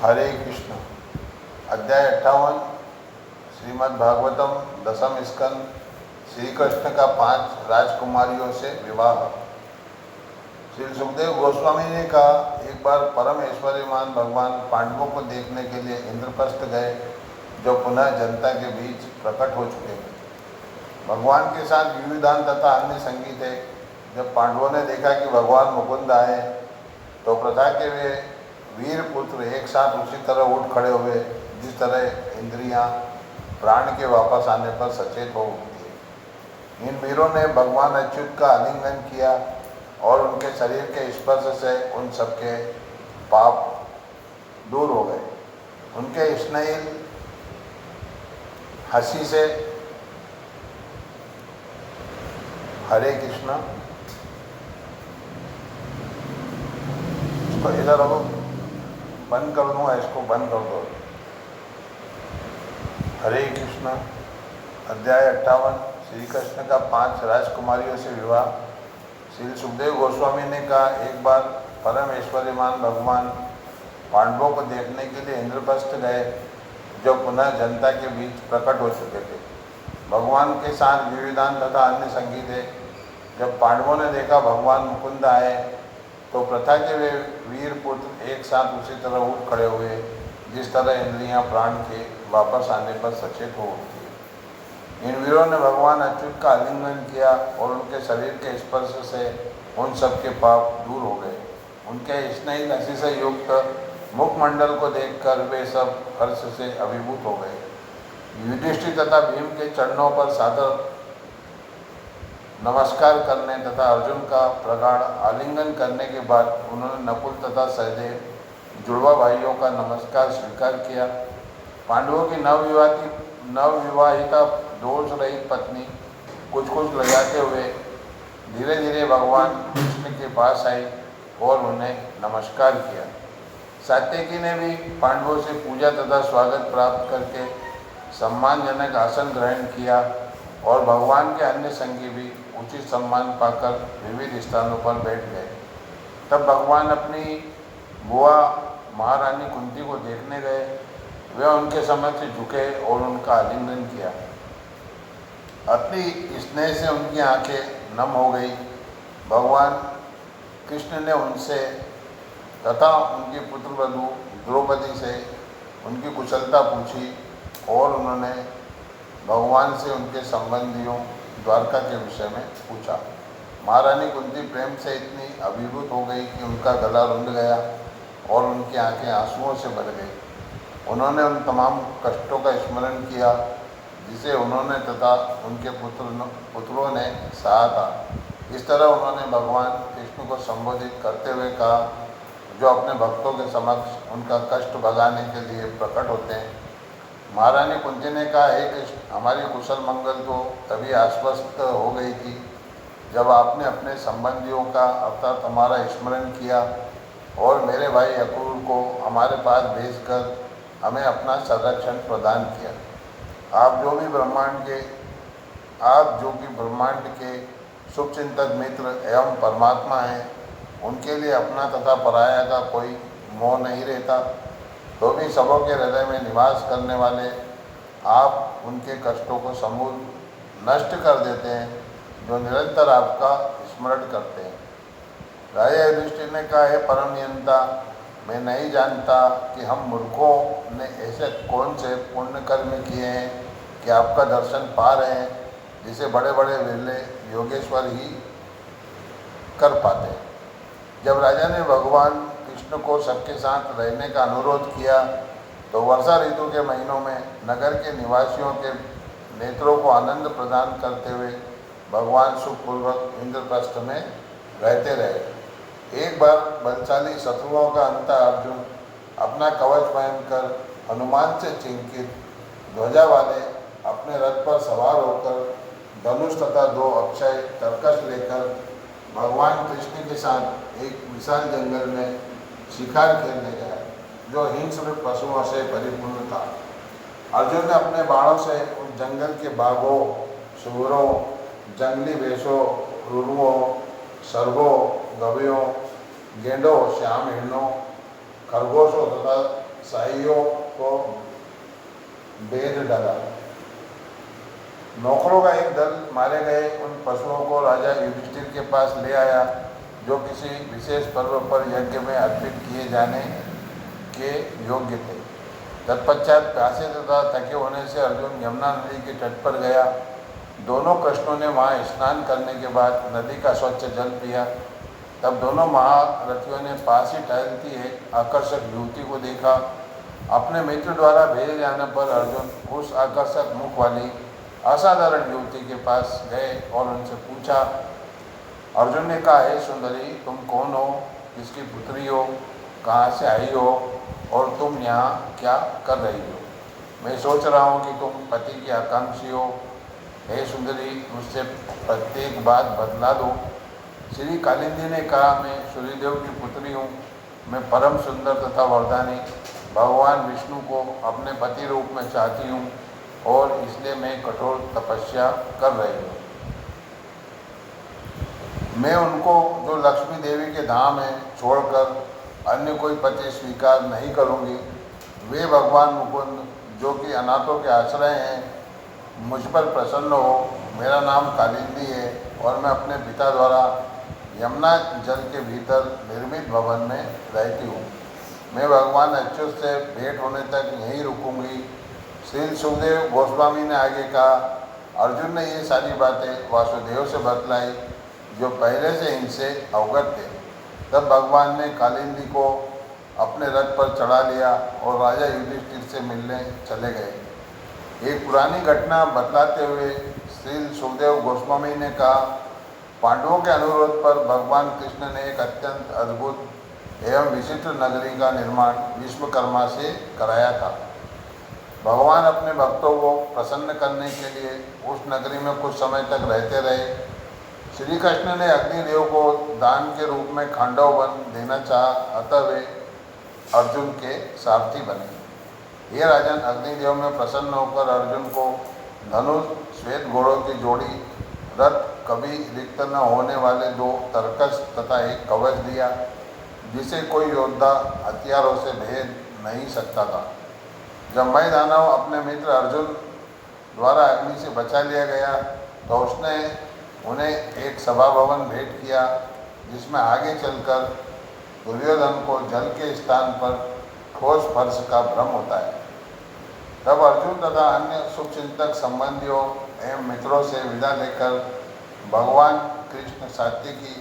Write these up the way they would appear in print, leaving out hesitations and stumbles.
हरे कृष्ण। अध्याय 58 श्रीमद् भागवतम दसम स्कंद। श्री कृष्ण का 5 राजकुमारियों से विवाह। श्री सुखदेव गोस्वामी ने कहा, एक बार परम ऐश्वर्यमान भगवान पांडवों को देखने के लिए इंद्रप्रस्थ गए, जो पुनः जनता के बीच प्रकट हो चुके थे। भगवान के साथ विविधान तथा अन्य संगी थे। जब पांडवों ने देखा कि भगवान मुकुंद आए, तो प्रथा के वे वीर पुत्र एक साथ उसी तरह उठ खड़े हुए जिस तरह इंद्रियां प्राण के वापस आने पर सचेत हो उठती है। इन वीरों ने भगवान अच्युत का आलिंगन किया और उनके शरीर के स्पर्श से उन सबके पाप दूर हो गए। उनके स्नेहिल हंसी से हरे कृष्ण। इसको इधर रखो, बंद कर दूंगा, इसको बंद कर दो। हरे कृष्ण। अध्याय 58 श्री कृष्ण का 5 राजकुमारियों से विवाह। श्री सुखदेव गोस्वामी ने कहा, एक बार परम ऐश्वर्यमान भगवान पांडवों को देखने के लिए इंद्रप्रस्थ गए, जो पुनः जनता के बीच प्रकट हो चुके थे। भगवान के साथ विविधान तथा अन्य संगी थे। जब पांडवों ने देखा भगवान मुकुंद आए, तो प्रथा के वे वीर पुत्र एक साथ उसी तरह उठ खड़े हुए जिस तरह इंद्रियां प्राण के वापस आने पर सचेत हो उठती है। इन वीरों ने भगवान अच्युत का आलिंगन किया और उनके शरीर के स्पर्श से उन सबके पाप दूर हो गए। उनके स्नेहिल हंसी से युक्त मुखमंडल को देखकर वे सब हर्ष से अभिभूत हो गए। युधिष्ठिर तथा भीम के चरणों पर सादर नमस्कार करने तथा अर्जुन का प्रगाढ़ आलिंगन करने के बाद उन्होंने नकुल तथा सहदेव जुड़वा भाइयों का नमस्कार स्वीकार किया। पांडवों की नवविवाहिता दोष रहित पत्नी कुछ कुछ लगाते हुए धीरे धीरे भगवान कृष्ण के पास आई और उन्हें नमस्कार किया। सात्यकी ने भी पांडवों से पूजा तथा स्वागत प्राप्त करके सम्मानजनक आसन ग्रहण किया और भगवान के अन्य संगी भी उचित सम्मान पाकर विविध स्थानों पर बैठ गए। तब भगवान अपनी बुआ महारानी कुंती को देखने गए। वे उनके समक्ष झुके और उनका आलिंगन किया। अपनी स्नेह से उनकी आंखें नम हो गई। भगवान कृष्ण ने उनसे तथा उनकी पुत्रवधू द्रौपदी से उनकी कुशलता पूछी और उन्होंने भगवान से उनके संबंधियों द्वारका के विषय में पूछा। महारानी कुंती प्रेम से इतनी अभिभूत हो गई कि उनका गला रुंध गया और उनकी आंखें आंसुओं से भर गई। उन्होंने उन तमाम कष्टों का स्मरण किया जिसे उन्होंने तथा उनके पुत्रों ने सहा था। इस तरह उन्होंने भगवान कृष्ण को संबोधित करते हुए कहा, जो अपने भक्तों के समक्ष उनका कष्ट भगाने के लिए प्रकट होते हैं। महारानी कुंती ने कहा, हे कृष्ण, हमारी कुशल मंगल तो तभी आश्वस्त हो गई थी जब आपने अपने संबंधियों का अर्थात हमारा स्मरण किया और मेरे भाई अक्रूर को हमारे पास भेजकर हमें अपना संरक्षण प्रदान किया। आप जो कि ब्रह्मांड के शुभचिंतक मित्र एवं परमात्मा हैं, उनके लिए अपना तथा पराया का कोई मोह नहीं रहता, तो भी सबों के हृदय में निवास करने वाले आप उनके कष्टों को समूल नष्ट कर देते हैं, जो निरंतर आपका स्मरण करते हैं। राजा युधिष्ठिर ने कहा, हे परम नियंता, मैं नहीं जानता कि हम मूर्खों ने ऐसे कौन से पुण्य कर्म किए हैं कि आपका दर्शन पा रहे हैं, जिसे बड़े बड़े विरले योगेश्वर ही कर पाते हैं। जब राजा ने भगवान कृष्ण को सबके साथ रहने का अनुरोध किया, तो वर्षा ऋतु के महीनों में नगर के निवासियों के नेत्रों को आनंद प्रदान करते हुए भगवान सुखपूर्वक इंद्रप्रस्थ में रहते रहे। एक बार बलशाली शत्रुओं का अंता अर्जुन अपना कवच पहनकर हनुमान से चिंकित ध्वजा वाले अपने रथ पर सवार होकर धनुष तथा 2 अक्षय तरकश लेकर भगवान कृष्ण के साथ एक विशाल जंगल में शिकार खेलने गया, जो हिंस्र पशुओं से परिपूर्ण था। अर्जुन ने अपने बाणों से उस जंगल के बाघों, सूरों, जंगली भैंसों, रुरुओं, सर्गों, गवेयों, गेंडों, श्याम हिरणों, खरगोशों तथा साइयों को बेध डाला। नौकरों का एक दल मारे गए उन पशुओं को राजा युधिष्ठिर के पास ले आया जो किसी विशेष पर्व पर यज्ञ में अर्पित किए जाने के योग्य थे। तत्पश्चात प्यासे तथा थके होने से अर्जुन यमुना नदी के तट पर गया। दोनों कृष्णों ने वहाँ स्नान करने के बाद नदी का स्वच्छ जल पिया। तब दोनों महारथियों ने पास ही टहलती एक आकर्षक युवती को देखा। अपने मित्र द्वारा भेजे जाने पर अर्जुन उस आकर्षक मुख वाली असाधारण युवती के पास गए और उनसे पूछा। अर्जुन ने कहा, हे सुंदरी, तुम कौन हो, किसकी पुत्री हो, कहाँ से आई हो और तुम यहाँ क्या कर रही हो? मैं सोच रहा हूँ कि तुम पति की आकांक्षी हो। हे सुंदरी, मुझसे प्रत्येक बात बतला दो। श्री कालिंदी ने कहा, मैं सूर्यदेव की पुत्री हूँ। मैं परम सुंदर तथा वरदानी भगवान विष्णु को अपने पति रूप में चाहती हूँ और इसलिए मैं कठोर तपस्या कर रही हूँ। मैं उनको जो लक्ष्मी देवी के धाम है छोड़कर अन्य कोई पति स्वीकार नहीं करूँगी। वे भगवान मुकुंद जो कि अनाथों के आश्रय हैं, मुझ पर प्रसन्न हो। मेरा नाम कालिंदी है और मैं अपने पिता द्वारा यमुना जल के भीतर निर्मित भवन में रहती हूँ। मैं भगवान अच्युत से भेंट होने तक यहीं रुकूंगी। श्री सुखदेव गोस्वामी ने आगे कहा, अर्जुन ने ये सारी बातें वासुदेव से बतलाई जो पहले से इनसे अवगत थे। तब भगवान ने कालिंदी को अपने रथ पर चढ़ा लिया और राजा युधिष्ठिर से मिलने चले गए। एक पुरानी घटना बतलाते हुए श्री सुखदेव गोस्वामी ने कहा, पांडवों के अनुरोध पर भगवान कृष्ण ने एक अत्यंत अद्भुत एवं विचित्र नगरी का निर्माण विश्वकर्मा से कराया था। भगवान अपने भक्तों को प्रसन्न करने के लिए उस नगरी में कुछ समय तक रहते रहे। श्री कृष्ण ने अग्निदेव को दान के रूप में खांडव वन देना चाहा, अतः वे अर्जुन के सारथी बने। ये राजन, अग्निदेव में प्रसन्न होकर अर्जुन को धनुष, श्वेत घोड़ों की जोड़ी, रथ, कभी रिक्त न होने वाले 2 तरकस तथा एक कवच दिया जिसे कोई योद्धा हथियारों से भेद नहीं सकता था। जब मैं दानव अपने मित्र अर्जुन द्वारा अग्नि से बचा लिया गया तो उसने उन्हें एक सभा भवन भेंट किया जिसमें आगे चलकर दुर्योधन को जल के स्थान पर ठोस फर्श का भ्रम होता है। तब अर्जुन तथा अन्य शुभचिंतक संबंधियों एवं मित्रों से विदा लेकर भगवान कृष्ण सात्विकी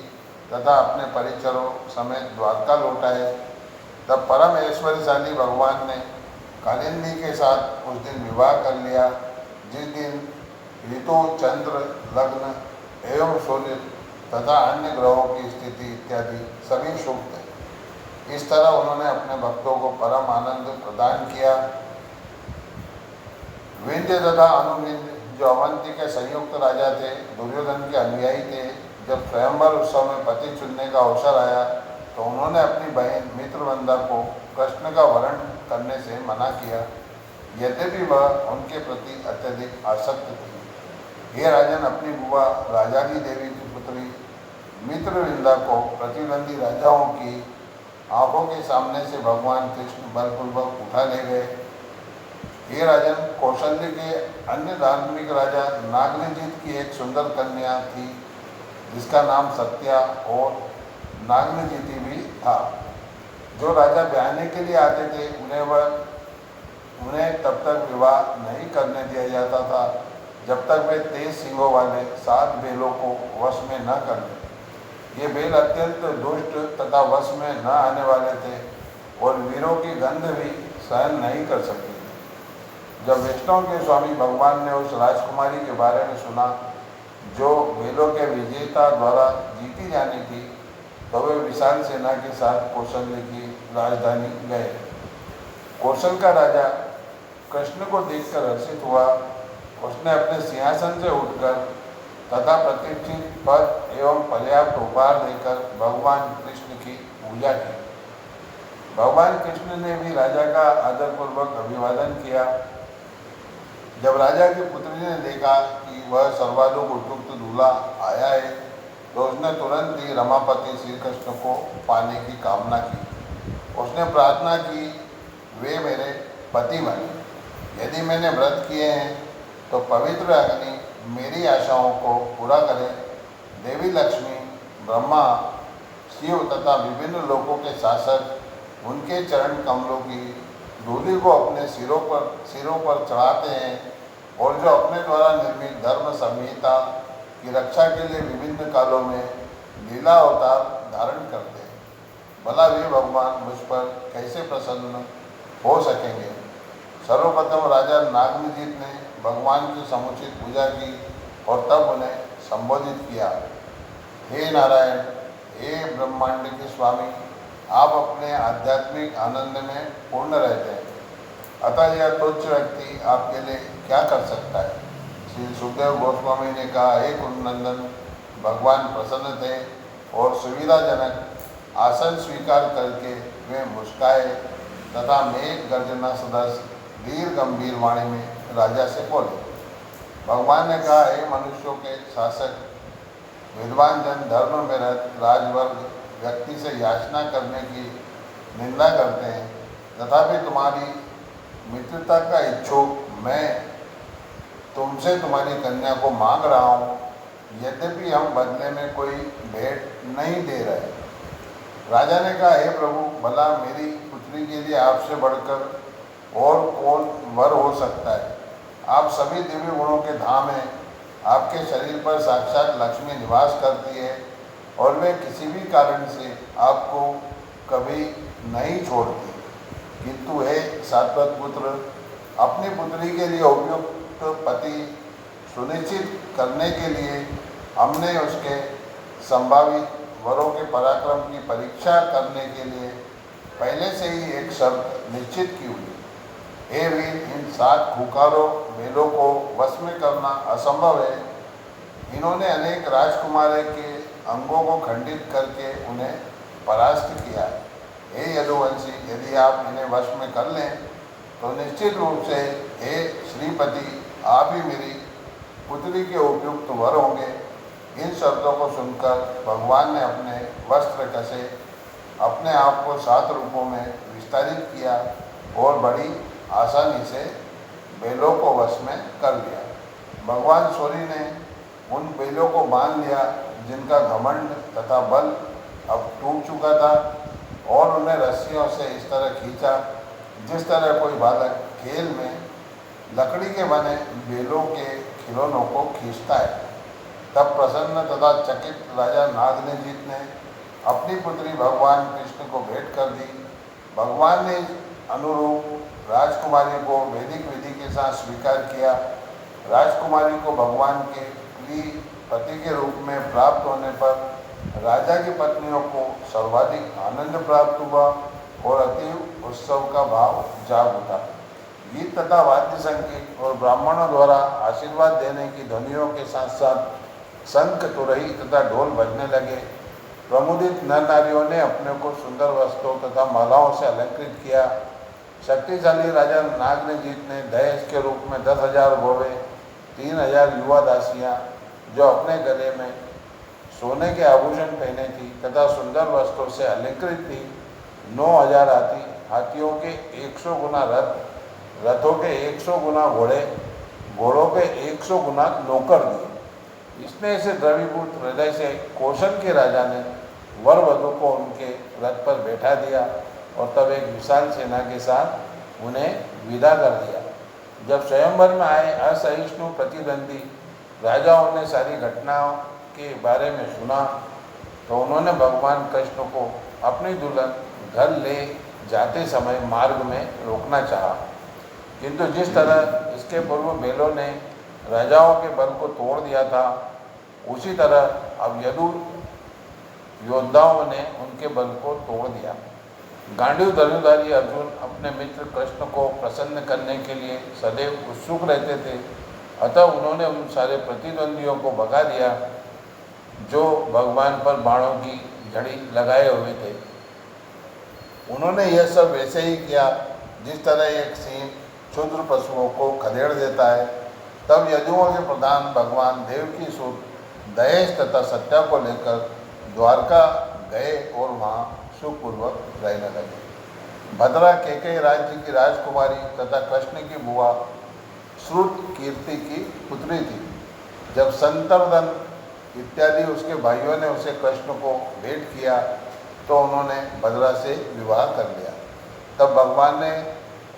तथा अपने परिचरों समेत द्वारका लौट आए। तब परम ऐश्वर्यशाली भगवान ने कालिंदी के साथ उस दिन विवाह कर लिया जिस दिन ऋतु, चंद्र, लग्न एवं सूर्य तथा अन्य ग्रहों की स्थिति इत्यादि सभी शुभ थे। इस तरह उन्होंने अपने भक्तों को परम आनंद प्रदान किया। विंध्य तथा अनुविंध्य जो अवंती के संयुक्त राजा थे, दुर्योधन के अनुयायी थे, जब स्वयंवर उत्सव में पति चुनने का अवसर आया तो उन्होंने अपनी बहन मित्रवंदा को कृष्ण का वरण करने से मना किया, यद्यपि वह उनके प्रति अत्यधिक आसक्त थी। हे राजन, अपनी बुआ राजाली देवी की पुत्री मित्रविंदा को प्रतिद्वंदी राजाओं की आंखों के सामने से भगवान कृष्ण बलपूर्वक उठा ले गए। हे राजन, कौशल्य के अन्य धार्मिक राजा नागनजित की एक सुंदर कन्या थी जिसका नाम सत्या और नागनजिति भी था। जो राजा ब्याहने के लिए आते थे उन्हें तब तक विवाह नहीं करने दिया जाता था जब तक वे 23 सिंगों वाले 7 बैलों को वश में न कर लें। ये बैल अत्यंत दुष्ट तथा वश में न आने वाले थे और वीरों की गंध भी सहन नहीं कर सकते थे। जब वैष्णव के स्वामी भगवान ने उस राजकुमारी के बारे में सुना जो बैलों के विजेता द्वारा जीती जानी थी तो वे विशाल सेना के साथ कौशल्य की राजधानी गए। कौशल का राजा कृष्ण को देखकर हर्षित हुआ। उसने अपने सिंहासन से उठकर तथा प्रतिष्ठित पद एवं पर्याप्त उपहार देकर भगवान कृष्ण की पूजा की। भगवान कृष्ण ने भी राजा का आदरपूर्वक अभिवादन किया। जब राजा की पुत्री ने देखा कि वह सर्वाधिक उपयुक्त दूल्हा आया है तो उसने तुरंत ही रमापति श्री कृष्ण को पाने की कामना की। उसने प्रार्थना की वे मेरे पति बने। यदि मैंने व्रत किए हैं तो पवित्र अग्नि मेरी आशाओं को पूरा करे। देवी लक्ष्मी, ब्रह्मा, शिव तथा विभिन्न लोकों के शासक उनके चरण कमलों की धूलि को अपने सिरों पर चढ़ाते हैं और जो अपने द्वारा निर्मित धर्म संहिता की रक्षा के लिए विभिन्न कालों में लीला अवतार धारण करते हैं, भला वे भगवान मुझ पर कैसे प्रसन्न हो सकेंगे। सर्वप्रथम राजा नागजीत ने भगवान की समुचित पूजा की और तब उन्हें संबोधित किया। हे नारायण, हे ब्रह्मांड के स्वामी, आप अपने आध्यात्मिक आनंद में पूर्ण रहते हैं, अतः यह तुच्छ व्यक्ति आपके लिए क्या कर सकता है। श्री सुखदेव गोस्वामी ने कहा, हे कुंदनंदन, भगवान प्रसन्न थे और सुविधाजनक आसन स्वीकार करके वे मुस्काए तथा मेघ गर्जना सदस्य वीर गंभीर वाणी में राजा से बोले। भगवान ने कहा, हे मनुष्यों के शासक, विद्वान जन धर्म में राजवर्ग व्यक्ति से याचना करने की निंदा करते हैं, तथापि तुम्हारी मित्रता का इच्छुक मैं तुमसे तुम्हारी कन्या को मांग रहा हूँ, यद्यपि हम बदले में कोई भेंट नहीं दे रहे। राजा ने कहा, हे प्रभु, भला मेरी पुत्री के लिए आपसे बढ़कर और कौन वर हो सकता है। आप सभी दिव्य गुणों के धाम हैं, आपके शरीर पर साक्षात लक्ष्मी निवास करती है और वे किसी भी कारण से आपको कभी नहीं छोड़ती। किंतु हे सात्वत पुत्र, अपनी पुत्री के लिए उपयुक्त पति सुनिश्चित करने के लिए हमने उसके संभावित वरों के पराक्रम की परीक्षा करने के लिए पहले से ही एक शर्त निश्चित की हुई। हे वीर, इन 7 खूंखारों बेलों को वश में करना असंभव है। इन्होंने अनेक राजकुमारों के अंगों को खंडित करके उन्हें परास्त किया है। हे यदुवंशी, यदि आप इन्हें वश में कर लें तो निश्चित रूप से हे श्रीपति, आप ही मेरी पुत्री के उपयुक्त वर होंगे। इन शब्दों को सुनकर भगवान ने अपने वस्त्र कसे, अपने आप को 7 रूपों में विस्तारित किया और बड़ी आसानी से बेलों को वश में कर लिया। भगवान सूर्य ने उन बेलों को बांध लिया जिनका घमंड तथा बल अब टूट चुका था और उन्हें रस्सियों से इस तरह खींचा जिस तरह कोई बालक खेल में लकड़ी के बने बेलों के खिलौनों को खींचता है। तब प्रसन्न तथा चकित राजा नागजीत ने अपनी पुत्री भगवान कृष्ण को भेंट कर दी। भगवान ने अनुरूप राजकुमारी को वैदिक विधि के साथ स्वीकार किया। राजकुमारी को भगवान के प्रिय पति के रूप में प्राप्त होने पर राजा की पत्नियों को सर्वाधिक आनंद प्राप्त हुआ और अतीव उत्सव का भाव जाग उठा। गीत तथा वाद्य संगीत और ब्राह्मणों द्वारा आशीर्वाद देने की ध्वनियों के साथ साथ शंख, तुरही तथा ढोल बजने लगे। प्रमुदित नर नारियों ने अपने को सुंदर वस्त्रों तथा मालाओं से अलंकृत किया। शक्तिशाली राजा नागजीत ने दहेज के रूप में 10,000 घोड़े, 3,000 युवा दासियाँ जो अपने गले में सोने के आभूषण पहने थी तथा सुंदर वस्त्रों से अलंकृत थी, 9,000 हाथियों के 100 गुना रथ, रथों के 100 गुना घोड़े, घोड़ों के 100 गुना नौकर दिए। इसने इसे द्रवीभूत हृदय से कौशल के राजा ने वर वधू को उनके रथ पर बैठा दिया और तब एक विशाल सेना के साथ उन्हें विदा कर दिया। जब स्वयंवर में आए असहिष्णु प्रतिद्वंदी राजाओं ने सारी घटनाओं के बारे में सुना तो उन्होंने भगवान कृष्ण को अपनी दुल्हन घर ले जाते समय मार्ग में रोकना चाहा, किंतु जिस तरह इसके पूर्व बेलों ने राजाओं के बल को तोड़ दिया था, उसी तरह अब यदु योद्धाओं ने उनके बल को तोड़ दिया। गांडीव धनुधारी अर्जुन अपने मित्र कृष्ण को प्रसन्न करने के लिए सदैव उत्सुक रहते थे, अतः उन्होंने उन सारे प्रतिद्वंदियों को भगा दिया जो भगवान पर बाणों की झड़ी लगाए हुए थे। उन्होंने यह सब वैसे ही किया जिस तरह एक सिंह क्षुद्र पशुओं को खदेड़ देता है। तब यदुओं के प्रधान भगवान देव की सुत दहेज तथा सत्या को लेकर द्वारका गए और वहाँ सुखपूर्वक रहने लगे। भद्रा केकई राज्य की राजकुमारी तथा कृष्ण की बुआ श्रुत कीर्ति की पुत्री थी। जब संतर्दन इत्यादि उसके भाइयों ने उसे कृष्ण को भेंट किया तो उन्होंने भद्रा से विवाह कर लिया। तब भगवान ने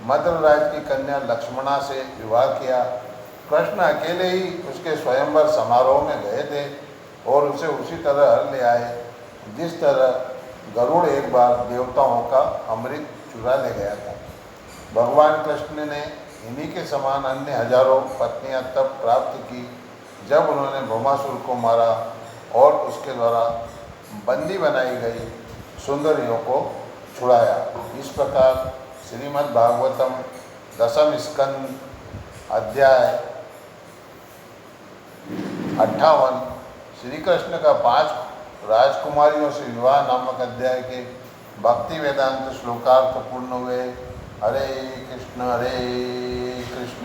मद्रराज की कन्या लक्ष्मणा से विवाह किया। कृष्ण अकेले ही उसके स्वयंवर समारोह में गए थे और उसे उसी तरह हर ले आए जिस तरह गरुड़ एक बार देवताओं का अमृत चुरा ले गया था। भगवान कृष्ण ने इन्हीं के समान अन्य हजारों पत्नियां तब प्राप्त की जब उन्होंने भौमासुर को मारा और उसके द्वारा बंदी बनाई गई सुंदरियों को छुड़ाया। इस प्रकार श्रीमद् भागवतम दशम स्कंद अध्याय 58 श्री कृष्ण का 5 राजकुमारियों से विवाह नामक अध्याय के भक्ति वेदांत श्लोकार्थ पूर्ण हुए। हरे कृष्ण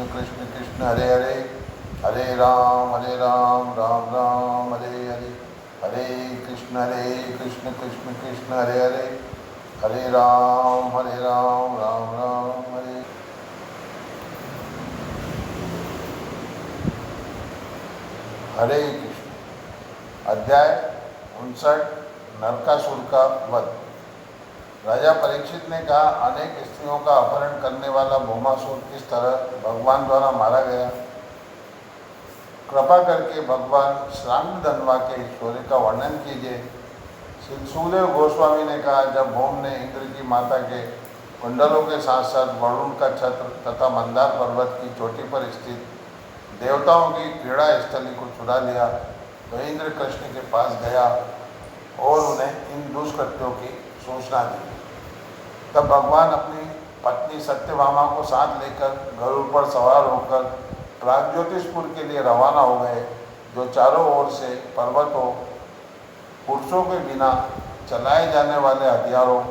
कृष्ण कृष्ण हरे हरे, हरे राम राम राम हरे हरे, हरे कृष्ण कृष्ण कृष्ण हरे हरे, हरे राम राम राम हरे। हरे कृष्ण। अध्याय 59 नरकासुर का वध। राजा परीक्षित ने कहा, अनेक स्त्रियों का अपहरण करने वाला भौमासुर किस तरह भगवान द्वारा मारा गया। कृपा करके भगवान श्रांगधन्वा के शौर्य का वर्णन कीजिए। श्री सुखदेव गोस्वामी ने कहा, जब भौम ने इंद्र की माता के कुंडलों के साथ साथ वरुण का छत्र तथा मंदार पर्वत की चोटी पर स्थित देवताओं की क्रीड़ा स्थली को चुरा लिया तो इंद्र कृष्ण के पास गया और उन्हें इन दुष्कृत्यों की सूचना दी। तब भगवान अपनी पत्नी सत्यभामा को साथ लेकर गरुड़ पर सवार होकर प्रागज्योतिषपुर के लिए रवाना हो गए, जो चारों ओर से पर्वतों, पुरुषों के बिना चलाए जाने वाले हथियारों,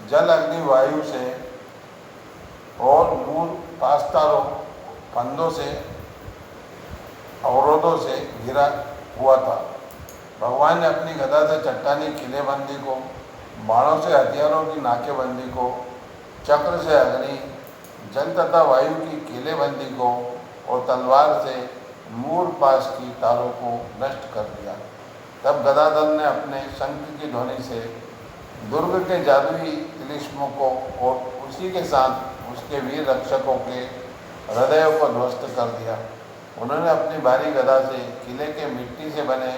जल अग्नि वायु से और मूल पास्तारों फंदों से अवरोधों से घिरा हुआ था। भगवान ने अपनी गदा से चट्टानी किलेबंदी को, बाणों से हथियारों की नाकेबंदी को, चक्र से अग्नि, जल तथा वायु की किलेबंदी को और तलवार से मूर पास की तारों को नष्ट कर दिया। तब गदाधर ने अपने शंख की ध्वनि से दुर्ग के जादुई तिलिस्मों को और उसी के साथ उसके वीर रक्षकों के हृदयों को ध्वस्त कर दिया। उन्होंने अपनी भारी गदा से किले के मिट्टी से बने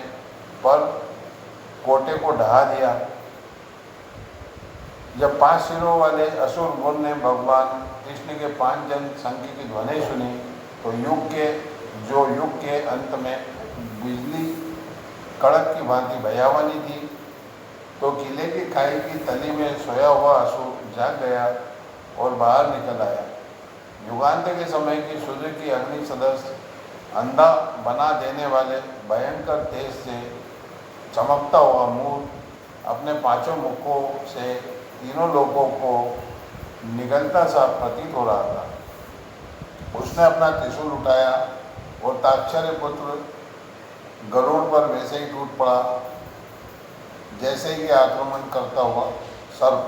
पर कोटे को ढहा दिया। जब 5 सिरों वाले असुर मुर ने भगवान कृष्ण के 5 जन शंख की ध्वनि सुनी तो युग के अंत में बिजली कड़क की भांति भयावनी थी, तो किले की खाई की तली में सोया हुआ असुर जाग गया और बाहर निकल आया। युगांत के समय की सूर्य की अग्नि सदस्य अंधा बना देने वाले भयंकर तेज से चमकता हुआ मूर अपने 5 मुखों से तीनों लोगों को निगलता सा प्रतीत हो रहा था। उसने अपना त्रिशूल उठाया और ताक्षर्य पुत्र गरुड़ पर वैसे ही टूट पड़ा जैसे कि आक्रमण करता हुआ सर्प।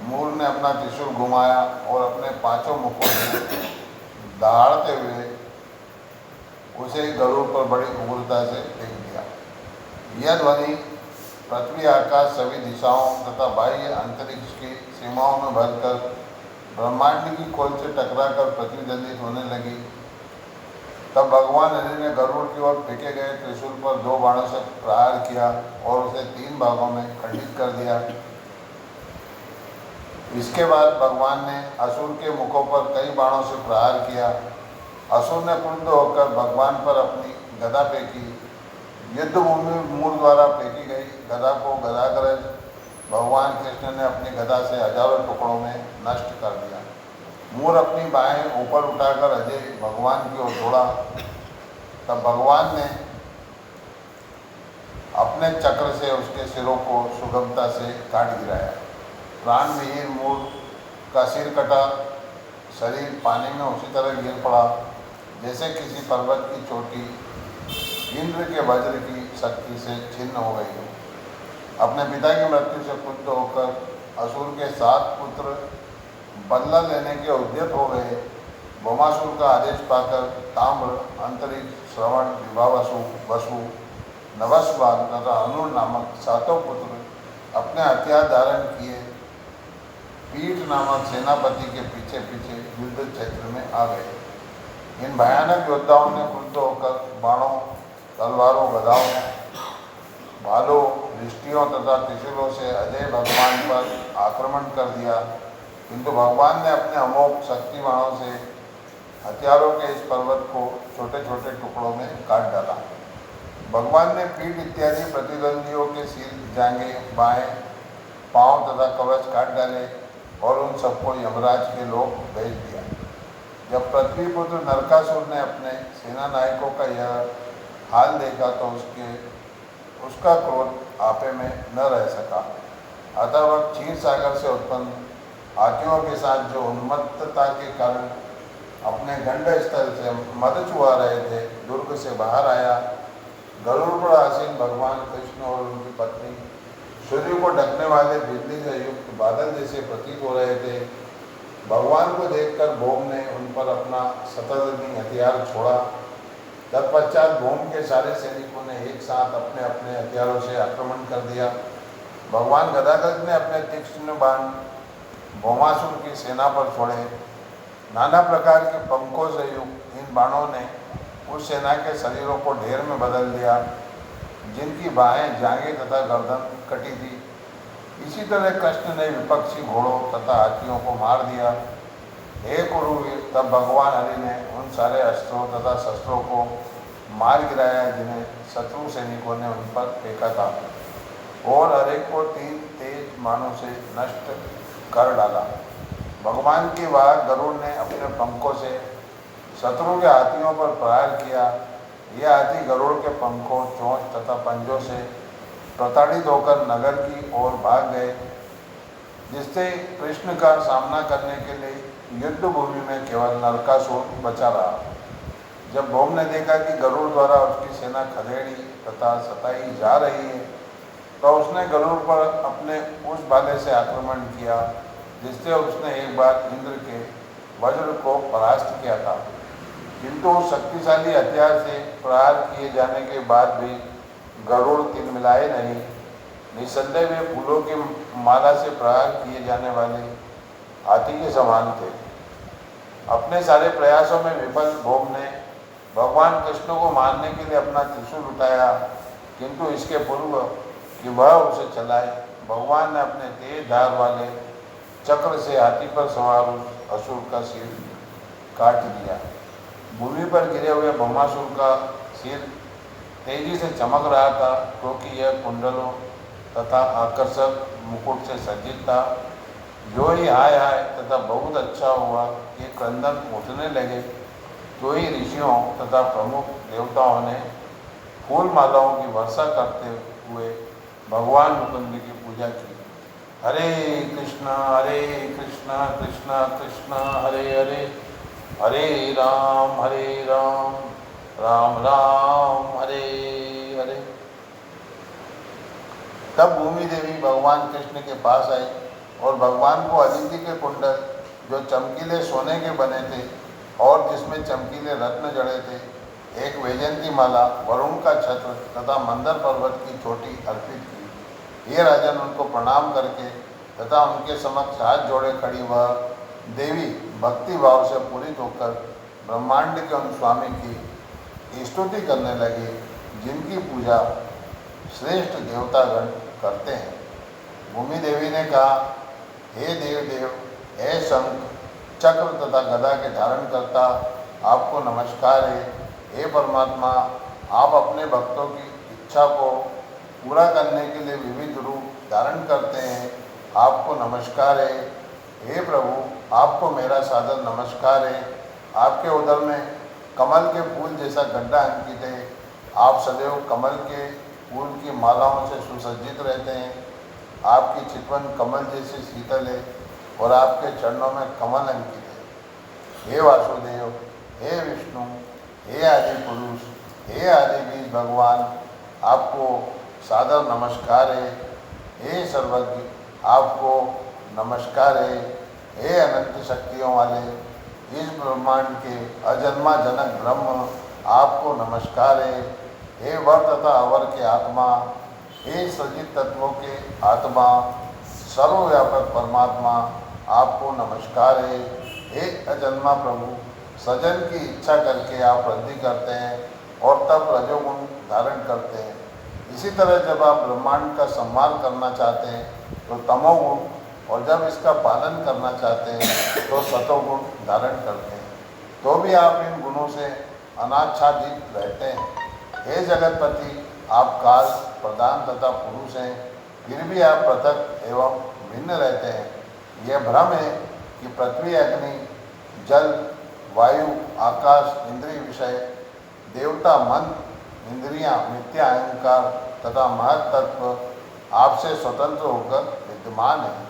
मूर ने अपना त्रिशूल घुमाया और अपने 5 मुखों से दहाड़ते हुए उसे गरुड़ पर बड़ी उग्रता से फेंक दिया। यह ध्वनि पृथ्वी, आकाश, सभी दिशाओं तथा बाह्य अंतरिक्ष की सीमाओं में भरकर ब्रह्मांड की खोल से टकराकर प्रतिध्वनित होने लगी। तब भगवान हरि ने गरुड़ की ओर फेंके गए त्रिशूल पर 2 बाणों से प्रहार किया और उसे 3 भागों में खंडित कर दिया। इसके बाद भगवान ने असुर के मुखों पर कई बाणों से प्रहार किया। असुर ने क्रुद्ध होकर भगवान पर अपनी गदा फेंकी। युद्ध भूमि में मूर द्वारा फेंकी गई गदा को गदाग्रज भगवान कृष्ण ने अपनी गदा से हजारों टुकड़ों में नष्ट कर दिया। मूर अपनी बाहें ऊपर उठाकर अजय भगवान की ओर दौड़ा। तब भगवान ने अपने चक्र से उसके सिरों को सुगमता से काट गिराया। प्राण विहीन मूर का सिर कटा, शरीर पानी में उसी तरह गिर पड़ा जैसे किसी पर्वत की चोटी इंद्र के वज्र की शक्ति से छिन्न हो गई हो। अपने पिता की मृत्यु से क्रुद्ध होकर असुर के 7 पुत्र बदला लेने के उद्यत हो गए। भौमासुर का आदेश पाकर ताम्र, अंतरिक्ष, श्रवण, विभावसु, वसु, नवस्वान तथा अनुर नामक 7 पुत्र अपने हथियार धारण किए पीठ नामक सेनापति के पीछे पीछे युद्ध क्षेत्र में आ गए। इन भयानक योद्धाओं ने क्रुद्ध होकर बाणों, तलवारों, गदाओं, भालों, दृष्टियों तथा त्रिशूलों से अजय भगवान पर आक्रमण कर दिया, किंतु भगवान ने अपने अमोघ शक्ति बाणों से हथियारों के इस पर्वत को छोटे छोटे टुकड़ों में काट डाला। भगवान ने पीठ इत्यादि प्रतिद्वंदियों के सिर, जांघें, बाएं, पांव तथा कवच काट डाले और उन सबको यमराज के लोग भेज दिया। जब पृथ्वीपुत्र नरकासुर ने अपने सेना नायकों का यह हाल देखा तो उसका क्रोध आपे में न रह सका। अतः वह क्षीर सागर से उत्पन्न हाथियों के साथ जो उन्मत्तता के कारण अपने गंड स्थल से मद चुहा रहे थे, दुर्ग से बाहर आया। गरुड़ पर आसीन भगवान कृष्ण और उनकी पत्नी सूर्य को ढकने वाले बिजली से युक्त बादल जैसे प्रतीत हो रहे थे। भगवान को देखकर भौम ने उन पर अपना शतरंगी हथियार छोड़ा। तत्पश्चात भौम के सारे सैनिकों ने एक साथ अपने अपने हथियारों से आक्रमण कर दिया। भगवान गदाधर ने अपने तीक्ष्ण बाण भौमासुर की सेना पर छोड़े। नाना प्रकार के पंखों से युक्त इन बाणों ने उस सेना के शरीरों को ढेर में बदल दिया, जिनकी बाहें, जांघें तथा गर्दन कटी थी। इसी तरह कृष्ण ने विपक्षी घोड़ों तथा हाथियों को मार दिया। हे कुरुवीर, तब भगवान हरि ने उन सारे अस्त्रों तथा शस्त्रों को मार गिराया जिन्हें शत्रु सैनिकों ने उन पर फेंका था, और हर एक को 3 तेज बाणों से नष्ट कर डाला। भगवान के वाहक गरुड़ ने अपने पंखों से शत्रु के हाथियों पर प्रहार किया। ये हाथी गरुड़ के पंखों, चोंच तथा पंजों से प्रताड़ित होकर नगर की ओर भाग गए, जिससे कृष्ण का सामना करने के लिए युद्ध भूमि में केवल नरकासुर बचा रहा। जब भौम ने देखा कि गरुड़ द्वारा उसकी सेना खदेड़ी तथा सताई जा रही है, तो उसने गरुड़ पर अपने उस भाले से आक्रमण किया जिससे उसने एक बार इंद्र के वज्र को परास्त किया था। किंतु उस शक्तिशाली हथियार से प्रहार किए जाने के बाद भी गरुड़ तिलमिलाए नहीं। निसंदेह वे फूलों की माला से प्रहार किए जाने वाले हाथी के समान थे। अपने सारे प्रयासों में विफल भौम ने भगवान कृष्ण को मारने के लिए अपना त्रिशूल उठाया, किंतु इसके पूर्व कि वह उसे चलाए, भगवान ने अपने तेज धार वाले चक्र से हाथी पर सवार उस असुर का सिर काट दिया। भूमि पर गिरे हुए भौमासुर का सिर तेजी से चमक रहा था, क्योंकि यह कुंडलों तथा आकर्षक मुकुट से सज्जित था। जो ही हाय हाय तथा बहुत अच्छा हुआ ये क्रंदन उठने लगे, तो ही ऋषियों तथा प्रमुख देवताओं ने फूल मालाओं की वर्षा करते हुए भगवान मुकुंद की पूजा की। हरे कृष्णा कृष्ण कृष्ण हरे हरे, हरे राम राम राम हरे हरे। तब भूमि देवी भगवान कृष्ण के पास आई और भगवान को अदिति के कुंडल, जो चमकीले सोने के बने थे और जिसमें चमकीले रत्न जड़े थे, एक वैजयंती माला, वरुण का छत्र तथा मंदर पर्वत की चोटी अर्पित की। ये राजन उनको प्रणाम करके तथा उनके समक्ष हाथ जोड़े खड़ी वह देवी भक्ति भाव से पूरित होकर ब्रह्मांड के उन स्वामी की स्तुति करने लगी, जिनकी पूजा श्रेष्ठ देवतागण करते हैं। भूमि देवी ने कहा, हे देव, हे शंख, चक्र तथा गदा के धारण करता, आपको नमस्कार है। हे परमात्मा, आप अपने भक्तों की इच्छा को पूरा करने के लिए विविध रूप धारण करते हैं, आपको नमस्कार है। हे प्रभु, आपको मेरा सादर नमस्कार है। आपके उदर में कमल के फूल जैसा गड्ढा अंकित है। आप सदैव कमल के फूल की मालाओं से सुसज्जित रहते हैं। आपकी चितवन कमल जैसी शीतल है और आपके चरणों में कमल अंकित है। हे वासुदेव, हे विष्णु, हे आदि पुरुष, हे आदि बीज भगवान, आपको सादर नमस्कार है। हे सर्वज्ञ, आपको नमस्कार है। हे अनंत शक्तियों वाले इस ब्रह्मांड के अजन्मा जनक ब्रह्म, आपको नमस्कार है। हे वर तथा अवर के आत्मा, हे सजीव तत्वों के आत्मा, सर्वव्यापक परमात्मा, आपको नमस्कार है। हे अजन्मा प्रभु, सजन की इच्छा करके आप वृद्धि करते हैं और तब रजोगुण धारण करते हैं। इसी तरह जब आप ब्रह्मांड का संहार करना चाहते हैं तो तमोगुण, और जब इसका पालन करना चाहते हैं तो सतोगुण धारण करते हैं। तो भी आप इन गुणों से अनाच्छादित रहते हैं। हे जगतपति, आप काल प्रधान तथा पुरुष हैं, फिर भी आप पृथक एवं भिन्न रहते हैं। यह भ्रम है कि पृथ्वी, अग्नि, जल, वायु, आकाश, इंद्रिय विषय, देवता, मन, इंद्रियां, मिथ्या अहंकार तथा महत तत्व आपसे स्वतंत्र होकर विद्यमान है।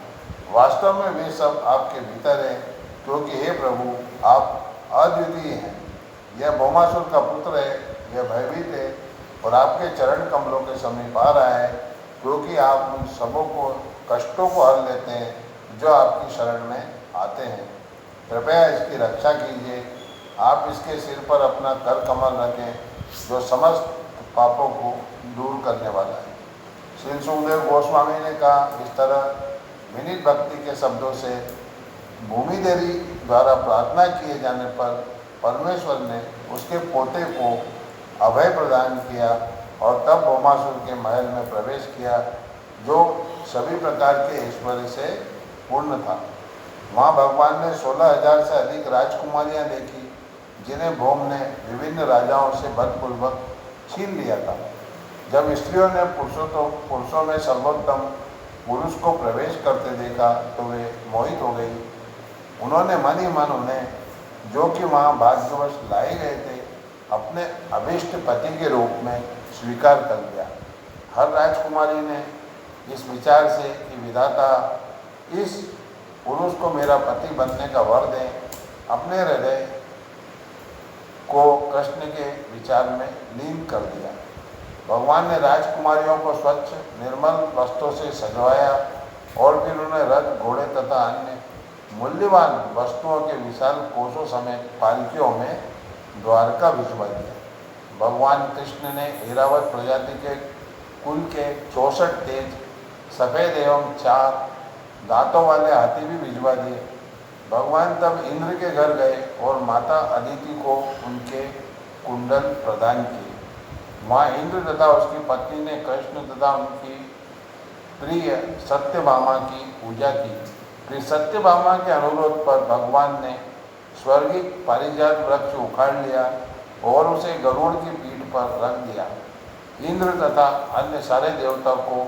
वास्तव में वे सब आपके भीतर हैं, क्योंकि हे प्रभु, आप अद्वितीय हैं। यह भौमासुर का पुत्र है, यह भयभीत है और आपके चरण कमलों के समीप आ रहा है, क्योंकि आप उन सबों को कष्टों को हर लेते हैं जो आपकी शरण में आते हैं। कृपया इसकी रक्षा कीजिए। आप इसके सिर पर अपना कर कमल रखें, जो समस्त पापों को दूर करने वाला है। श्री सुखदेव गोस्वामी ने कहा, इस तरह विनीत भक्ति के शब्दों से भूमि देवी द्वारा प्रार्थना किए जाने पर परमेश्वर ने उसके पोते को अभय प्रदान किया और तब भौमासुर के महल में प्रवेश किया, जो सभी प्रकार के ऐश्वर्य से पूर्ण था। वहाँ भगवान ने 16,000 से अधिक राजकुमारियाँ देखी, जिन्हें भौम ने विभिन्न राजाओं से बलपूर्वक छीन लिया था। जब स्त्रियों ने पुरुषों में सर्वोत्तम पुरुष को प्रवेश करते देखा तो वे मोहित हो गई। उन्होंने मन ही मन उन्हें, जो कि वहाँ भाग्यवश लाए गए थे, अपने अभीष्ट पति के रूप में स्वीकार कर लिया। हर राजकुमारी ने इस विचार से कि विधाता इस पुरुष को मेरा पति बनने का वर दें, अपने हृदय को कृष्ण के विचार में लीन कर दिया। भगवान ने राजकुमारियों को स्वच्छ निर्मल वस्त्रों से सजवाया और फिर उन्हें रथ, घोड़े तथा अन्य मूल्यवान वस्तुओं के विशाल कोषों समेत पालकियों में द्वारका भिजवा दिया। भगवान कृष्ण ने ऐरावत प्रजाति के कुल के 64 तेज, सफ़ेद एवं 4 दांतों वाले हाथी भी भिजवा दिए। भगवान तब इंद्र के घर गए और माता अदिति को उनके कुंडल प्रदान किए। वहाँ इंद्र तथा उसकी पत्नी ने कृष्ण तथा उनकी प्रिय सत्यभामा की पूजा की। फिर सत्यभामा के अनुरोध पर भगवान ने स्वर्गिक पारिजात वृक्ष उखाड़ लिया और उसे गरुड़ की पीठ पर रख दिया। इंद्र तथा अन्य सारे देवताओं को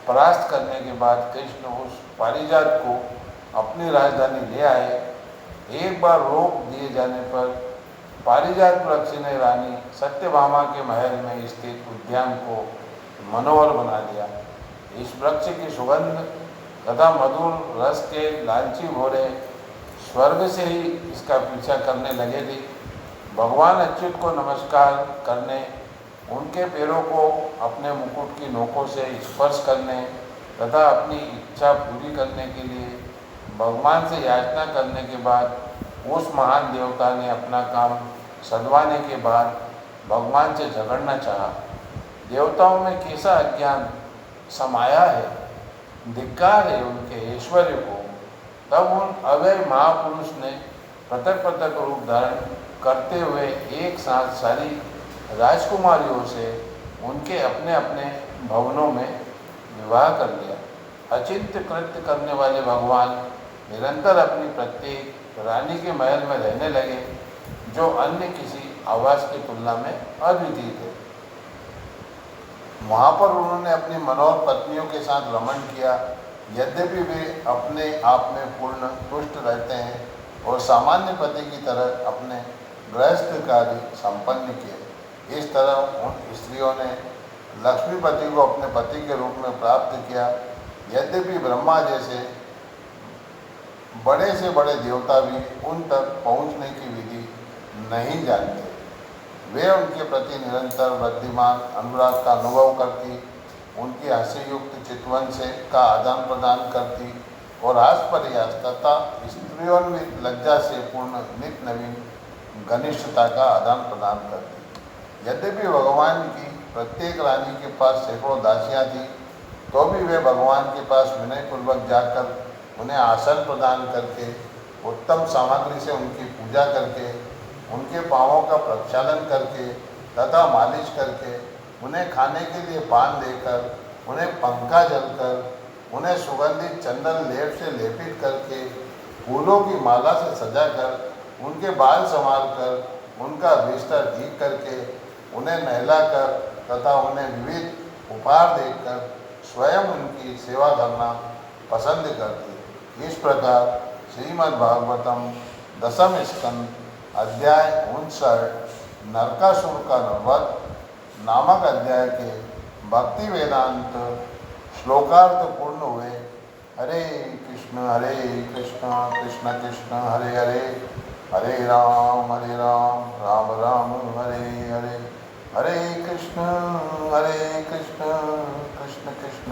परास्त करने के बाद कृष्ण उस पारिजात को अपनी राजधानी ले आए। एक बार रोक दिए जाने पर पारिजात वृक्ष ने रानी सत्यभामा के महल में स्थित उद्यान को मनोहर बना दिया। इस वृक्ष की सुगंध तथा मधुर रस के लालची भोरे स्वर्ग से ही इसका पीछा करने लगे थे। भगवान अच्युत को नमस्कार करने, उनके पैरों को अपने मुकुट की नोकों से स्पर्श करने तथा अपनी इच्छा पूरी करने के लिए भगवान से याचना करने के बाद उस महान देवता ने अपना काम सधवाने के बाद भगवान से झगड़ना चाहा। देवताओं में कैसा अज्ञान समाया है, धिक्कार है उनके ऐश्वर्य को। तब उन अवय महापुरुष ने पृथक पृथक रूप धारण करते हुए एक साथ सारी राजकुमारियों से उनके अपने अपने भवनों में विवाह कर लिया। अचिंत्य कृत्य करने वाले भगवान निरंतर अपनी प्रत्येक रानी के महल में रहने लगे, जो अन्य किसी आवास की तुलना में अद्वितीय थे। वहाँ पर उन्होंने अपनी मनोहर पत्नियों के साथ रमण किया। यद्यपि वे अपने आप में पूर्ण तुष्ट रहते हैं और सामान्य पति की तरह अपने गृहस्थ कार्य संपन्न किए। इस तरह उन स्त्रियों ने लक्ष्मीपति को अपने पति के रूप में प्राप्त किया। यद्यपि ब्रह्मा जैसे बड़े से बड़े देवता भी उन तक पहुँचने की विधि नहीं जानते। वे उनके प्रति निरंतर वृद्धिमान अनुराग का अनुभव करती, उनकी हंसीयुक्त चितवन से का आदान प्रदान करती और हास्यप्रयास तथा स्त्रियोन्वित लज्जा से पूर्ण नित नवीन घनिष्ठता का आदान प्रदान करती। यद्यपि भगवान की प्रत्येक रानी के पास सैकड़ों दासियाँ थी, तो भी वे भगवान के पास विनयपूर्वक जाकर उन्हें आसन प्रदान करके, उत्तम सामग्री से उनकी पूजा करके, उनके पाँवों का प्रक्षालन करके तथा मालिश करके, उन्हें खाने के लिए पान देकर, उन्हें पंखा जलकर, उन्हें सुगंधित चंदन लेप से लेपित करके, फूलों की माला से सजाकर, उनके बाल संवारकर, उनका बिस्तर ठीक करके, उन्हें नहलाकर तथा उन्हें विविध उपहार देकर स्वयं उनकी सेवा करना पसंद करती। इस प्रकार श्रीमद् भागवतम दशम स्कंद अध्याय 59 नरकासुर का वध नामक अध्याय के भक्ति वेदांत श्लोकार्थ पूर्ण हुए। हरे कृष्ण कृष्ण कृष्ण हरे हरे, हरे राम राम राम हरे हरे, हरे कृष्ण कृष्ण कृष्ण